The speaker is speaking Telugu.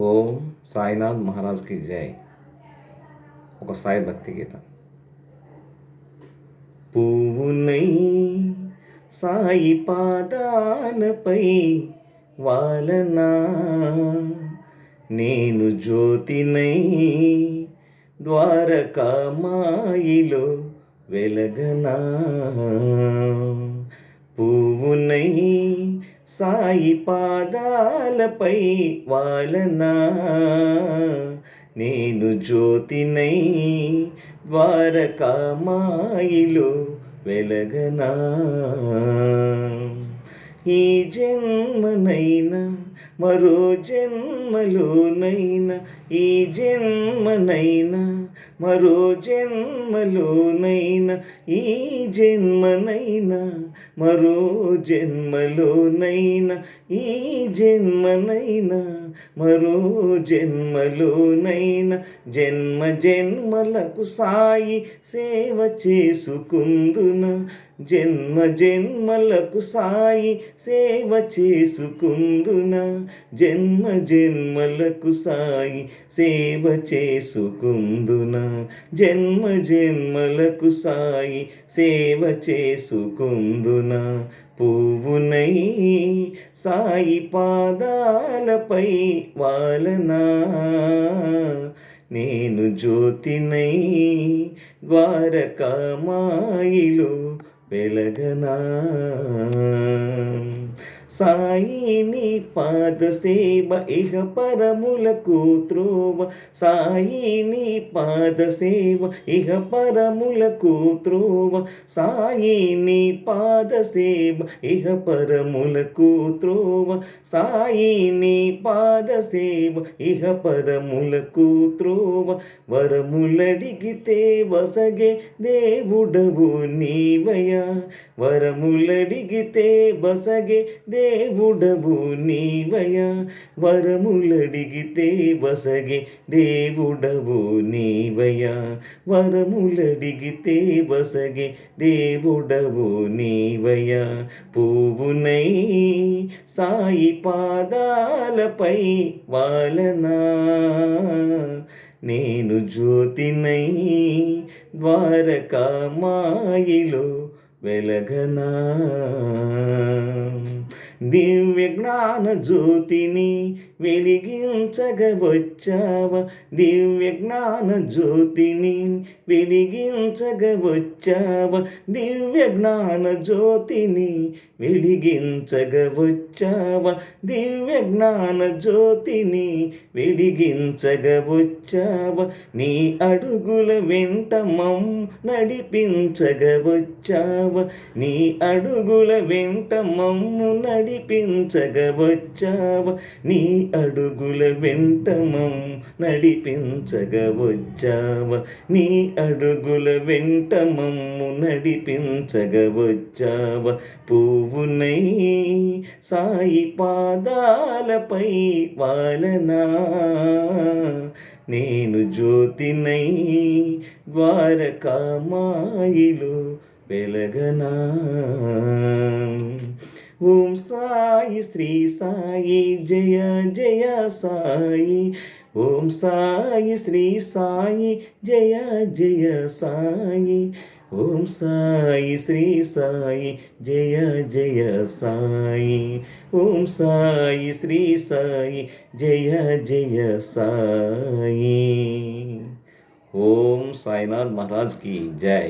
ఓం సాయినాథ్ మహారాజ్కి జై. ఒక సాయి భక్తి గీతం. పువ్వునై సాయి పాదాలపై వాలనా, నేను జ్యోతినై ద్వారకామాయిలో వెలగనా. పువ్వునై సాయి పాదాలపై వాలనా, నేను జ్యోతినై ద్వారకామాయిలో వెలగనా. ఈ జన్మనైనా మరో జన్మలోనైనా, ఈ జన్మనైనా మరో జన్మలోనైనా, ఈ జన్మనైనా మరో జన్మలోనైనా, ఈ జన్మనైనా మరో జన్మలోనైనా, జన్మ జన్మలకు సాయి సేవ చేసుకుందునా, జన్మ జన్మలకు సాయి సేవ చేసుకుందునా, జన్మ జన్మలకు సాయి సేవ చేసుకుందునా, జన్మ జన్మలకు సాయి సేవ చేసుకుందునా. పువ్వునై సాయి పాదాలపై వాలనా, నేను జ్యోతినై ద్వారకామాయిలో వెలగనా. సాయిని పాదసేవ ఇహ పరములకు త్రోవ, సాయిని పాదసేవ ఇహ పరములకు త్రోవ, సాయిని పాదసేవ ఇహ పరములకు త్రోవ, సాయిని పాదసేవ ఇహ పరములకు త్రోవ. వరములడిగితే వసగే దేవుడవు నీవయ్యా, వరములడిగితే వసగే దేవుడవు నీవయ్యా, వరములడిగితే వసగే దేవుడవు నీవయ్యా, వరములడిగితే వసగే దేవుడవు నీవయ్యా. పువ్వునై సాయి పాదాలపై వాలనా, నేను జ్యోతినై ద్వారకామాయిలో వెలగనా. దివ్య జ్ఞాన జ్యోతిని వెలిగించగవచ్చావా, దివ్య జ్ఞాన జ్యోతిని వెలిగించగవచ్చావా, దివ్య జ్ఞాన జ్యోతిని వెలిగించగవచ్చావా, దివ్య జ్ఞాన జ్యోతిని వెలిగించగవచ్చావా. నీ అడుగుల వెంట మమ్ము నడిపించగవచ్చావా, నీ అడుగుల వెంట మమ్ము నడిపించగవచ్చావా, నీ అడుగుల వెంట మమ్ము నడిపించగవచ్చావా, నీ అడుగుల వెంట మమ్ము నడిపించగవచ్చావా. పువ్వునై సాయి పాదాలపై వాలనా, నేను జ్యోతినై ద్వారకామాయిలో వెలగనా. ఓం సాయి శ్రీ సాయి జయ జయ సాయి, ఓం సాయి శ్రీ సాయి జయ జయ సాయి, ఓం సాయి శ్రీ సాయి జయ జయ సాయి, ఓం సాయి శ్రీ సాయి జయ జయ సాయి. ఓం సాయినాథ్ మహారాజ్ की जय.